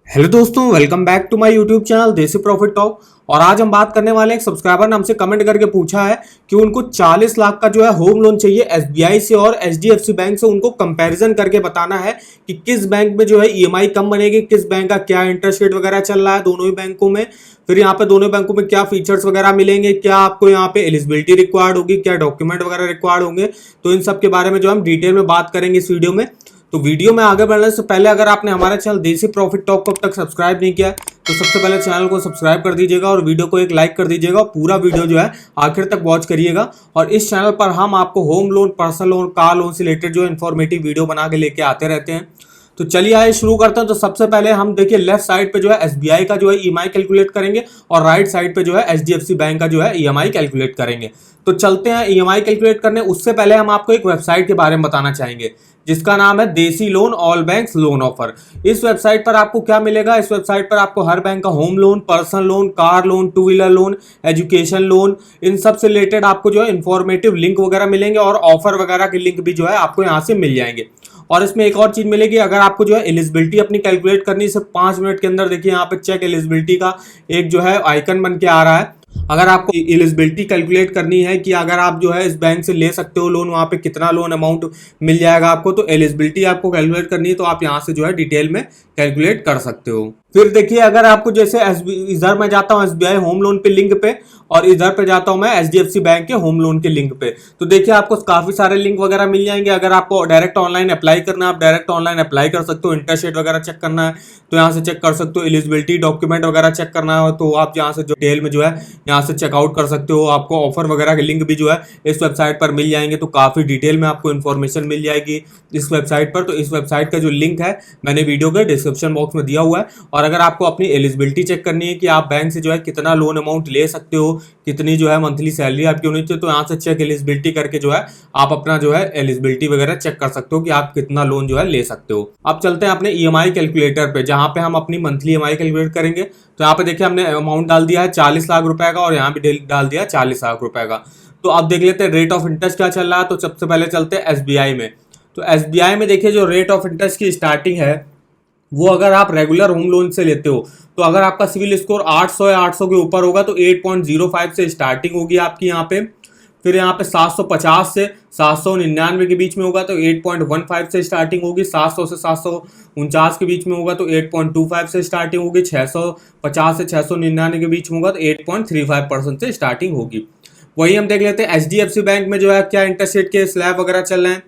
Hello दोस्तों, welcome back to my YouTube channel Desi profit talk. और आज हम बात करने वाले हैं, एक सब्सक्राइबर ने हमसे कमेंट करके पूछा है कि उनको 40 लाख का जो है होम लोन चाहिए एसबीआई से और एचडीएफसी बैंक से। उनको कंपैरिजन करके बताना है कि किस बैंक में जो है ईएमआई कम बनेगी, किस बैंक का क्या इंटरेस्ट रेट वगैरह चल रहा है दोनों ही बैंकों में। फिर यहाँ पे दोनों बैंकों में क्या फीचर्स वगैरह मिलेंगे, क्या आपको यहाँ पे एलिजिबिलिटी रिक्वायर्ड होगी, क्या डॉक्यूमेंट वगैरह रिक्वायर्ड होंगे। तो इन सब के बारे में जो हम डिटेल में बात करेंगे इस वीडियो में। तो वीडियो में आगे बढ़ने से पहले अगर आपने हमारा चैनल देसी प्रॉफिट टॉक को अब तक सब्सक्राइब नहीं किया है तो सबसे पहले चैनल को सब्सक्राइब कर दीजिएगा और वीडियो को एक लाइक कर दीजिएगा। पूरा वीडियो जो है आखिर तक वॉच करिएगा। और इस चैनल पर हम आपको home loan, personal loan, car loan से रिलेटेड जो इन्फॉर्मेटिव वीडियो बना के लेके आते रहते हैं। तो चलिए आइए शुरू करते हैं। तो सबसे पहले हम देखिए लेफ्ट साइड पे जो है एसबीआई का जो है ईएमआई कैलकुलेट करेंगे और राइट साइड पे जो है एचडीएफसी बैंक का जो है ईएमआई कैलकुलेट करेंगे। तो चलते हैं ईएमआई कैलकुलेट करने। उससे पहले हम आपको एक वेबसाइट के बारे में बताना चाहेंगे जिसका नाम है desi loan all banks loan offer. इस वेबसाइट पर आपको क्या मिलेगा? इस वेबसाइट पर आपको हर बैंक का home loan, personal loan, car loan, two wheeler loan, education loan, इन सब से रिलेटेड आपको जो है इंफॉर्मेटिव लिंक वगैरह मिलेंगे और ऑफर वगैरह के लिंक भी जो है आपको यहाँ से मिल जाएंगे। और इसमें एक और चीज मिलेगी, अगर आपको जो है एलिजिबिलिटी अपनी कैलकुलेट करनी सिर्फ 5 मिनट के अंदर, देखिए यहाँ पे चेक एलिजिबिलिटी का एक जो है आइकन बन के आ रहा है। अगर आपको एलिजिबिलिटी कैलकुलेट करनी है कि अगर आप जो है इस बैंक से ले सकते हो लोन, वहां पे कितना लोन अमाउंट मिल जाएगा आपको, तो एलिजिबिलिटी आपको कैलकुलेट करनी है तो आप यहाँ से जो है डिटेल में कैलकुलेट कर सकते हो। फिर देखिए अगर आपको जैसे इधर मैं जाता हूँ एसबीआई होम लोन पे लिंक पे और इधर पे जाता हूँ मैं एचडीएफसी बैंक के होम लोन के लिंक पे, तो देखिए आपको काफी सारे लिंक वगैरह मिल जाएंगे। अगर आपको डायरेक्ट ऑनलाइन अप्लाई करना है, आप डायरेक्ट ऑनलाइन अप्लाई कर सकते हो। इंटरेस्ट रेट वगैरह चेक करना है तो यहाँ से चेक कर सकते हो। एलिजिबिलिटी डॉक्यूमेंट वगैरह चेक करना है तो आप यहाँ से जो डिटेल में जो है यहाँ से चेकआउट कर सकते हो। आपको ऑफर वगैरह के लिंक भी जो है इस वेबसाइट पर मिल जाएंगे, तो काफी डिटेल में आपको इन्फॉर्मेशन मिल जाएगी इस वेबसाइट पर। तो इस वेबसाइट का जो लिंक है मैंने वीडियो के डिस्क्रिप्शन बॉक्स में दिया हुआ है। और अगर आपको अपनी एलिजिबिलिटी चेक करनी है कि आप बैंक से जो है कितना लोन अमाउंट ले सकते हो, कितनी जो है मंथली सैलरी आपकी होनी चाहिए, तो यहाँ से चेक एलिजिबिलिटी करके जो है आप अपना जो है एलिजिबिलिटी वगैरह चेक कर सकते हो कि आप कितना लोन जो है ले सकते हो। अब चलते हैं अपने ईएमआई कैलकुलेटर पे, जहां पे हम अपनी मंथली ईएमआई कैलकुलेट करेंगे। तो यहाँ पे देखिए हमने अमाउंट डाल दिया है 40 लाख रुपए का और यहाँ भी डाल दिया 40 लाख रुपए का। तो अब देख लेते हैं रेट ऑफ इंटरेस्ट क्या चल रहा है। तो सबसे पहले चलते हैं एसबीआई में। तो एसबीआई में देखिए जो रेट ऑफ इंटरेस्ट की स्टार्टिंग है वो, अगर आप रेगुलर होम लोन से लेते हो तो अगर आपका सिविल स्कोर 800 या 800 के ऊपर होगा तो 8.05 से स्टार्टिंग होगी आपकी यहाँ पे। फिर यहाँ पे 750 से 799 के बीच में होगा तो 8.15 से स्टार्टिंग होगी। 700 से 749 के बीच में होगा तो 8.25 से स्टार्टिंग होगी। 650 से 699 के बीच में होगा तो 8.35% से स्टार्टिंग होगी। वही हम देख लेते हैं एचडीएफसी बैंक में जो है क्या इंटरेस्ट रेट के स्लैब वगैरह चल रहे हैं।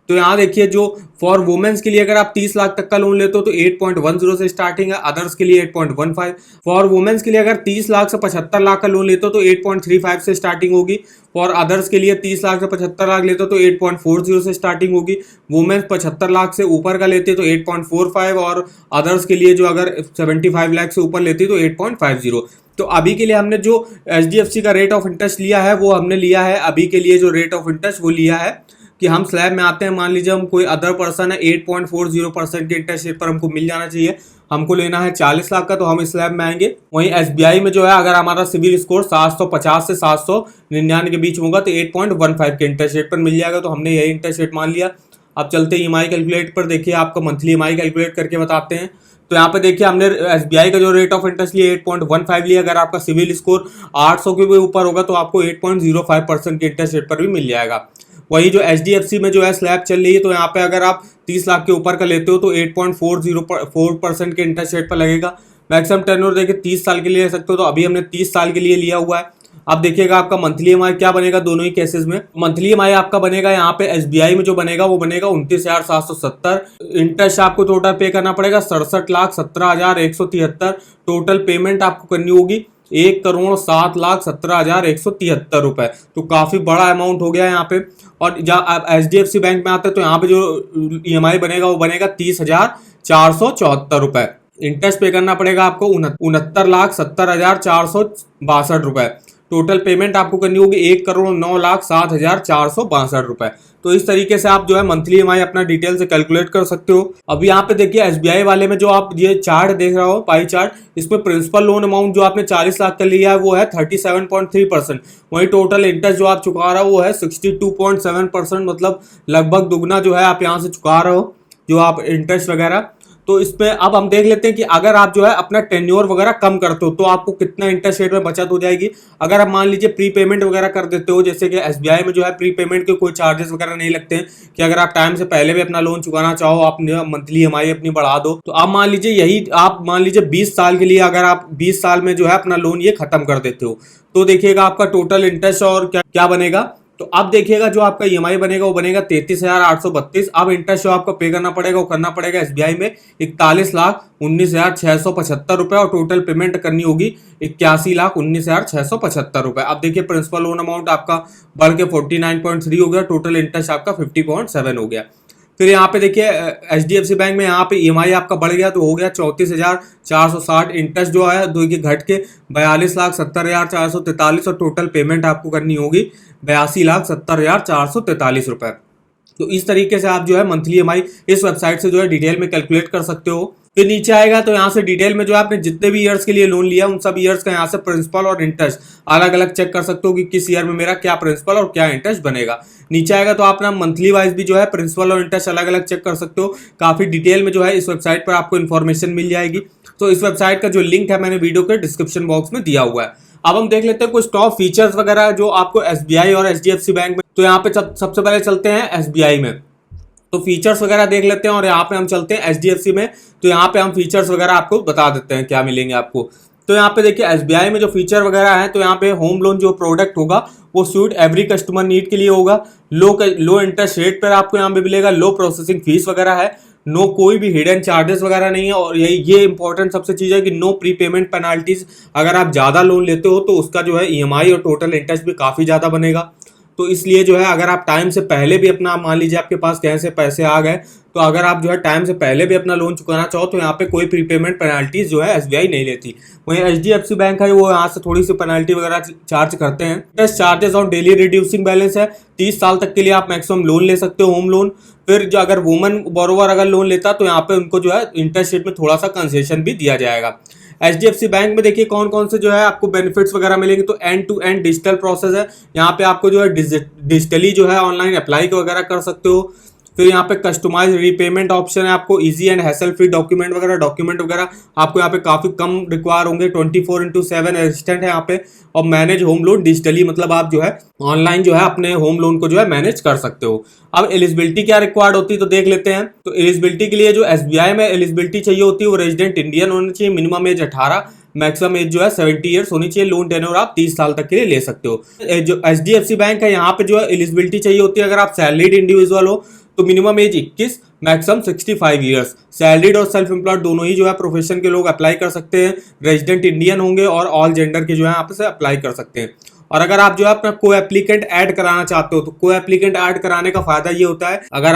तो यहाँ देखिए जो फॉर वुमेन्स के लिए अगर आप 30 लाख तक का लोन लेते हो तो 8.10 से स्टार्टिंग है, अदर्स के लिए 8.15। फॉर वुमेन्स के लिए अगर 30 लाख से 75 लाख का लोन लेते हो तो 8.35 से स्टार्टिंग होगी। फॉर अदर्स के लिए 30 लाख से 75 लाख लेते हो तो 8.40 से स्टार्टिंग होगी। वुमेन्स 75 लाख से ऊपर का लेते हैं तो 8.45 और अदर्स के लिए जो अगर 75 लाख से ऊपर लेती है तो 8.50। तो अभी के लिए हमने जो एचडीएफसी का रेट ऑफ इंटरेस्ट लिया है वो हमने लिया है, अभी के लिए जो रेट ऑफ इंटरेस्ट वो लिया है कि हम स्लैब में आते हैं। मान लीजिए हम कोई अदर पर्सन है, 8.40% के इंटरेस्ट रेट पर हमको मिल जाना चाहिए, हमको लेना है 40 लाख का, तो हम इस स्लैब में आएंगे। वहीं एसबीआई में जो है अगर हमारा सिविल स्कोर 750 से 799 के बीच में होगा तो 8.15 के इंटरेस्ट रेट पर मिल जाएगा, तो हमने यही इंटरेस्ट रेट मान लिया। अब चलते हैं ईएमआई कैलकुलेट पर। देखिए आपका मंथली ईएमआई कैलकुलेट करके बताते हैं। तो यहाँ पे देखिए हमने एसबीआई का जो रेट ऑफ इंटरेस्ट लिया 8.15 लिया। अगर आपका सिविल स्कोर 800 के भी ऊपर होगा तो आपको 8.05% के इंटरेस्ट रेट पर भी मिल जाएगा। वही जो एचडीएफसी में जो है स्लैब चल रही है तो यहाँ पे अगर आप 30 लाख के ऊपर का लेते हो तो 8.4% के इंटरेस्ट रेट पर लगेगा। मैक्सिमम टेन्योर देखिए 30 साल के लिए ले सकते हो, तो अभी हमने 30 साल के लिए लिया हुआ है। अब देखिएगा आपका मंथली ईएमआई क्या बनेगा दोनों ही केसेस में। मंथली ईएमआई आपका बनेगा यहाँ पे एसबीआई में जो बनेगा वो बनेगा 29,770। इंटरेस्ट आपको टोटल पे करना पड़ेगा 67,17,173। टोटल पेमेंट आपको करनी होगी 1,07,17,173 रुपए। तो काफी बड़ा अमाउंट हो गया है यहाँ पे। और जब आप एचडीएफसी बैंक में आते हैं तो यहाँ पे जो ईएमआई बनेगा वो बनेगा 30,474 रुपए। इंटरेस्ट पे करना पड़ेगा आपको 69,70,462 रुपए। टोटल पेमेंट आपको करनी होगी 1,09,07,462 रुपए। तो इस तरीके से आप जो है मंथली ईएमआई अपना डिटेल से कैलकुलेट कर सकते हो। अब यहाँ पे देखिए एसबीआई वाले में जो आप ये चार्ट देख रहे हो, पाई चार्ट, इसमें प्रिंसिपल लोन अमाउंट जो आपने 40 लाख का लिया है वो है 37.3%। वही टोटल इंटरेस्ट जो आप चुका रहे हो वो है 62.7%, मतलब लगभग दुगना जो है आप यहाँ से चुका रहे हो जो आप इंटरेस्ट वगैरह। तो इसमें अब हम देख लेते हैं कि अगर आप जो है अपना टेन्योर वगैरह कम करते हो तो आपको कितना इंटरेस्ट रेट में बचत हो जाएगी। अगर आप मान लीजिए प्री पेमेंट वगैरह कर देते हो, जैसे कि एसबीआई में जो है प्री पेमेंट के कोई चार्जेस वगैरह नहीं लगते हैं, कि अगर आप टाइम से पहले भी अपना लोन चुकाना चाहो, आप मंथली ईएमआई अपनी बढ़ा दो, तो आप मान लीजिए यही आप मान लीजिए 20 साल के लिए अगर आप 20 साल में जो है अपना लोन ये खत्म कर देते हो, तो देखिएगा आपका टोटल इंटरेस्ट और क्या क्या बनेगा। तो अब देखिएगा जो आपका ईएमआई बनेगा वो बनेगा 33,832। अब इंटरेस्ट जो आपको पे करना पड़ेगा वो करना पड़ेगा एसबीआई में 41,19,675 रुपए, और टोटल पेमेंट करनी होगी 81,19,675 रुपए। अब देखिए प्रिंसिपल लोन अमाउंट आपका बढ़ के 49.3 हो गया, टोटल इंटरेस्ट आपका 50.7 हो गया। फिर यहाँ पे देखिए एचडीएफसी बैंक में यहाँ पे ईएमआई आपका बढ़ गया तो हो गया 34,460। इंटरेस्ट जो है दो की घट के 42,70,443, और टोटल पेमेंट आपको करनी होगी 82,70,443 रुपए। तो इस तरीके से आप जो है मंथली ईएमआई इस वेबसाइट से जो है डिटेल में कैलकुलेट कर सकते हो। फिर नीचे आएगा तो यहाँ से डिटेल में जो आपने जितने भी ईयर्स के लिए लोन लिया उन सब ईयर्स का यहाँ से प्रिंसिपल और इंटरेस्ट अलग अलग चेक कर सकते हो कि किस ईयर में मेरा क्या प्रिंसिपल और क्या इंटरेस्ट बनेगा। नीचे आएगा तो आप ना मंथली वाइज भी जो है प्रिंसिपल और इंटरेस्ट अलग अलग चेक कर सकते हो। काफी डिटेल में जो है इस वेबसाइट पर आपको इन्फॉर्मेशन मिल जाएगी। तो इस वेबसाइट का जो लिंक है मैंने वीडियो के डिस्क्रिप्शन बॉक्स में दिया हुआ है। अब हम देख लेते हैं कुछ टॉप फीचर्स वगैरह जो आपको एसबीआई और एचडीएफसी बैंक में। तो यहाँ पे सबसे पहले चलते हैं एसबीआई में, तो फीचर्स वगैरह देख लेते हैं, और यहाँ पे हम चलते हैं एचडीएफसी में, तो यहाँ पे हम फीचर्स वगैरह आपको बता देते हैं क्या मिलेंगे आपको। तो यहाँ पे देखिए एसबीआई में जो फीचर वगैरह है, तो यहाँ पे होम लोन जो प्रोडक्ट होगा वो सूट एवरी कस्टमर नीड के लिए होगा। लो इंटरेस्ट रेट पर आपको यहाँ पे मिलेगा, लो प्रोसेसिंग फीस वगैरह है, नो कोई भी हिडन चार्जेस वगैरह नहीं है, और ये इंपॉर्टेंट सबसे चीज है कि नो प्री पेमेंट पेनाल्टीज। अगर आप ज्यादा लोन लेते हो तो उसका जो है ईएमआई और टोटल इंटरेस्ट भी काफी ज्यादा बनेगा। तो इसलिए जो है अगर आप टाइम से पहले भी अपना मान लीजिए आपके पास कैसे पैसे आ गए, तो अगर आप जो है टाइम से पहले भी अपना लोन चुकाना चाहो तो यहाँ पे कोई प्रीपेमेंट पेनाल्टीज जो है एसबीआई नहीं लेती। वहीं एचडीएफसी बैंक है वो यहाँ से थोड़ी सी पेनाल्टी वगैरह चार्ज करते हैं। Interest charges on daily reducing balance है, 30 साल तक के लिए आप मैक्सिमम लोन ले सकते हो होम लोन। फिर जो अगर वुमन बोरोवर अगर लोन लेता तो यहाँ पे उनको जो है इंटरेस्ट रेट में थोड़ा सा कंसेशन भी दिया जाएगा। एचडीएफसी बैंक में देखिए कौन कौन से जो है आपको बेनिफिट्स वगैरह मिलेंगे, तो end to end digital process है, यहाँ पे आपको जो है डिजिटली जो है ऑनलाइन अप्लाई वगैरह कर सकते हो। फिर यहाँ पे कस्टमाइज रीपेमेंट ऑप्शन है, आपको easy and hassle free document वगैरह आपको यहाँ पे काफी कम रिक्वायर होंगे। 24/7 असिस्टेंट है यहाँ पे, और मैनेज होम लोन डिजिटली, मतलब आप जो है ऑनलाइन जो है अपने होम लोन को जो है मैनेज कर सकते हो। अब एलिजिबिलिटी क्या रिक्वायर्ड होती है तो देख लेते हैं। तो एलिजिबिलिटी के लिए जो एसबीआई में एलिजिबिलिटी चाहिए होती है वो रेजिडेंट इंडियन होनी चाहिए, मिनिमम एज 18, मैक्सिमम एज जो है 70 ईयर्स होनी चाहिए। लोन टेन्योर आप 30 साल तक के लिए ले सकते हो। जो एचडीएफसी बैंक है यहाँ पे जो है एलिजिबिलिटी चाहिए होती है, अगर आप सैलरीड इंडिविजुअल हो तो minimum age 21, maximum 65 years. Salaried और सेल्फ एम्प्लॉयड दोनों ही जो है प्रोफेशन के लोग अप्लाई कर सकते हैं। रेजिडेंट इंडियन होंगे और ऑल जेंडर के जो है आप से अप्लाई कर सकते हैं। और अगर आप जो है अपना को एप्लीकेंट ऐड कराना चाहते हो तो को एप्लीकेंट ऐड कराने का फायदा ये होता है, अगर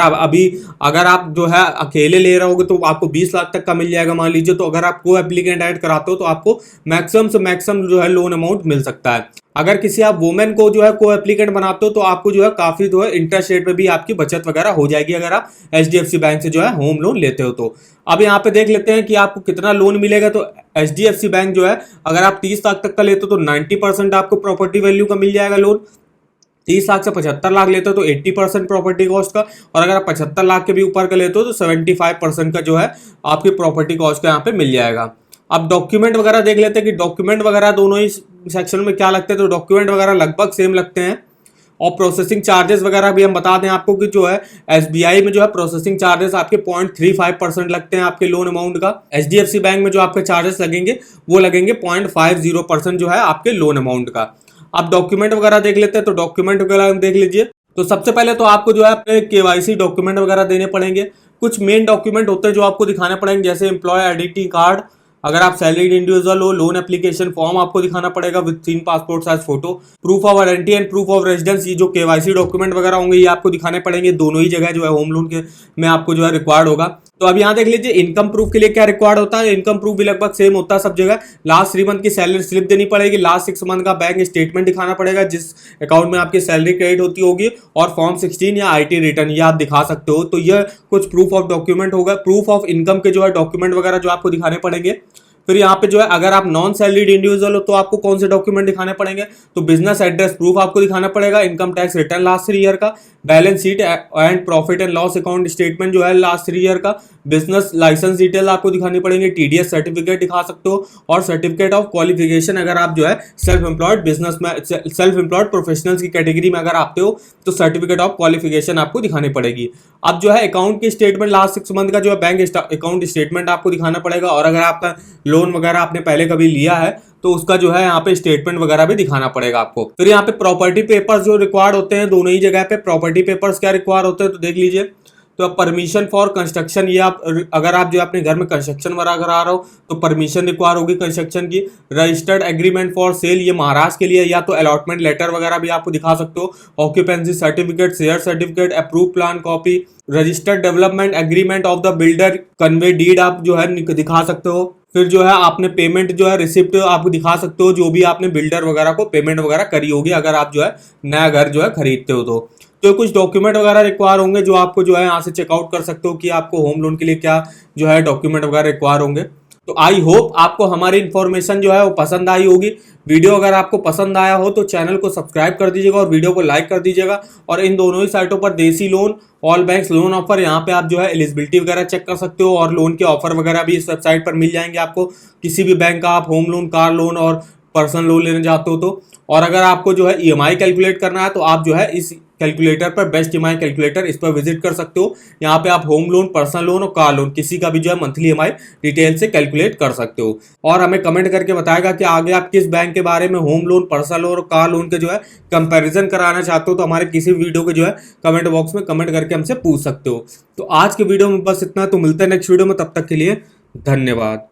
आप जो है अकेले ले रहे होगे तो आपको 20 लाख तक का मिल जाएगा मान लीजिए। तो अगर आप को एप्लीकेंट ऐड कराते हो तो आपको मैक्सिमम से मैक्सिमम जो है लोन अमाउंट मिल सकता है। अगर किसी आप वुमेन को जो है को एप्लीकेंट बनाते हो तो आपको जो है काफी जो है इंटरेस्ट रेट पे भी आपकी बचत वगैरह हो जाएगी, अगर आप एचडीएफसी बैंक से जो है होम लोन लेते हो तो। अब यहाँ पे देख लेते हैं कि आपको कितना लोन मिलेगा। तो एचडीएफसी बैंक जो है अगर आप 30 लाख तक का लेते हो तो 90% आपको प्रॉपर्टी वैल्यू का मिल जाएगा लोन। 30 लाख से 75 लाख लेते हो तो 80% प्रॉपर्टी कॉस्ट का, और अगर आप 75 लाख के भी ऊपर का लेते हो तो 75% का जो है आपकी प्रॉपर्टी कॉस्ट का यहाँ पे मिल जाएगा। अब डॉक्यूमेंट वगैरह देख लेते हैं कि डॉक्यूमेंट वगैरह दोनों ही सेक्शन में क्या लगते हैं। तो डॉक्यूमेंट वगैरह लगभग सेम लगते हैं, और प्रोसेसिंग चार्जेस वगैरह भी हम बता दें आपको कि जो है एसबीआई में जो है प्रोसेसिंग चार्जेस आपके 0.35% लगते हैं आपके लोन अमाउंट का। एचडीएफसी बैंक में जो आपके चार्जेस लगेंगे वो लगेंगे 0.50% जो है आपके लोन अमाउंट का। अब डॉक्यूमेंट वगैरह देख लेते हैं, तो डॉक्यूमेंट वगैरह देख लीजिए। तो सबसे पहले तो आपको जो है अपने केवाईसी डॉक्यूमेंट वगैरह देने पड़ेंगे। कुछ मेन डॉक्यूमेंट होते हैं जो आपको दिखाने पड़ेंगे, जैसे एम्प्लॉय आइडेंटिटी कार्ड, अगर आप सैलरीड इंडिविजुअल हो, लोन एप्लीकेशन फॉर्म आपको दिखाना पड़ेगा with 3 passport size photo, proof of identity and proof of residence. ये जो केवाईसी डॉक्यूमेंट वगैरह होंगे ये आपको दिखाने पड़ेंगे, दोनों ही जगह जो है होम लोन के में आपको जो है रिक्वायर्ड होगा। तो अब यहाँ देख लीजिए इनकम प्रूफ के लिए क्या रिक्वायर्ड होता है। इनकम प्रूफ भी लगभग सेम होता है सब जगह। लास्ट 3 मंथ की सैलरी स्लिप देनी पड़ेगी, लास्ट 6 मंथ का बैंक स्टेटमेंट दिखाना पड़ेगा जिस अकाउंट में आपकी सैलरी क्रेडिट होती होगी, और फॉर्म 16 या आईटी रिटर्न ये आप दिखा सकते हो। तो यह कुछ प्रूफ ऑफ डॉक्यूमेंट होगा। प्रूफ ऑफ इनकम के जो है डॉक्यूमेंट वगैरह जो आपको दिखाने पड़ेंगे। फिर यहाँ पे जो है अगर आप नॉन सैलरीड इंडिविजुअल हो तो आपको कौन से डॉक्यूमेंट दिखाने पड़ेंगे, तो बिजनेस एड्रेस प्रूफ आपको दिखाना पड़ेगा, income tax return last 3 year का, balance sheet and profit and loss account statement जो है लास्ट 3 ईयर का, बिजनेस लाइसेंस डिटेल आपको दिखानी पड़ेंगे, टीडीएस सर्टिफिकेट दिखा सकते हो, और सर्टिफिकेट ऑफ क्वालिफिकेशन अगर आप जो है सेल्फ एम्प्लॉयड बिजनेस में सेल्फ एम्प्लॉयड प्रोफेशनल्स की कैटेगरी में अगर आते हो तो सर्टिफिकेट ऑफ क्वालिफिकेशन आपको दिखानी पड़ेगी। अब जो है अकाउंट की स्टेटमेंट लास्ट 6 मंथ का जो है बैंक अकाउंट स्टेटमेंट आपको दिखाना पड़ेगा, और अगर आपका लोन वगैरह आपने पहले कभी लिया है तो उसका जो है यहाँ पे स्टेटमेंट वगैरह भी दिखाना पड़ेगा आपको। फिर यहाँ पे प्रॉपर्टी पेपर्स जो रिक्वायर्ड होते हैं दोनों ही जगह पे, प्रॉपर्टी पेपर्स क्या रिक्वायर होते हैं तो देख लीजिए। तो परमिशन फॉर कंस्ट्रक्शन, ये आप अगर आप जो अपने घर में कंस्ट्रक्शन वगैरह करा रहे हो तो परमिशन रिक्वायर होगी कंस्ट्रक्शन की। रजिस्टर्ड एग्रीमेंट फॉर सेल, ये महाराष्ट्र के लिए, या तो अलॉटमेंट लेटर वगैरह भी आपको दिखा सकते हो। Occupancy certificate, share certificate, approve plan copy, registered development agreement of the builder, convey deed आप जो है दिखा सकते हो। फिर जो है आपने पेमेंट जो है रिसिप्ट आप दिखा सकते हो, जो भी आपने बिल्डर वगैरह को पेमेंट वगैरह करी होगी अगर आप जो है नया घर जो है खरीदते हो तो कुछ डॉक्यूमेंट वगैरह रिक्वायर होंगे जो आपको जो है यहाँ से चेकआउट कर सकते हो कि आपको होम लोन के लिए क्या जो है डॉक्यूमेंट वगैरह रिक्वायर होंगे। तो आई होप आपको हमारी इन्फॉर्मेशन जो है वो पसंद आई होगी। वीडियो अगर आपको पसंद आया हो तो चैनल को सब्सक्राइब कर दीजिएगा और वीडियो को लाइक कर दीजिएगा। और इन दोनों ही साइटों पर देसी loan, all banks loan offer, यहाँ पे आप जो है एलिजिबिलिटी वगैरह चेक कर सकते हो, और लोन के ऑफर वगैरह भी इस वेबसाइट पर मिल जाएंगे आपको। किसी भी बैंक का आप होम लोन, कार लोन और पर्सनल लोन लेने जाते हो तो। और अगर आपको जो है ईएमआई कैलकुलेट करना है तो आप जो है इस कैलकुलेटर पर, बेस्ट ईएमआई कैलकुलेटर, इस पर विजिट कर सकते हो। यहाँ पे आप होम लोन, पर्सनल लोन और कार लोन किसी का भी जो है मंथली ईएमआई डिटेल से कैलकुलेट कर सकते हो। और हमें कमेंट करके बताएगा कि आगे आप किस बैंक के बारे में होम लोन, पर्सनल लोन और कार लोन के जो है कंपैरिजन कराना चाहते हो तो हमारे किसी वीडियो के जो है कमेंट बॉक्स में कमेंट करके हमसे पूछ सकते हो। तो आज के वीडियो में बस इतना, तो मिलते हैं नेक्स्ट वीडियो में, तब तक के लिए धन्यवाद।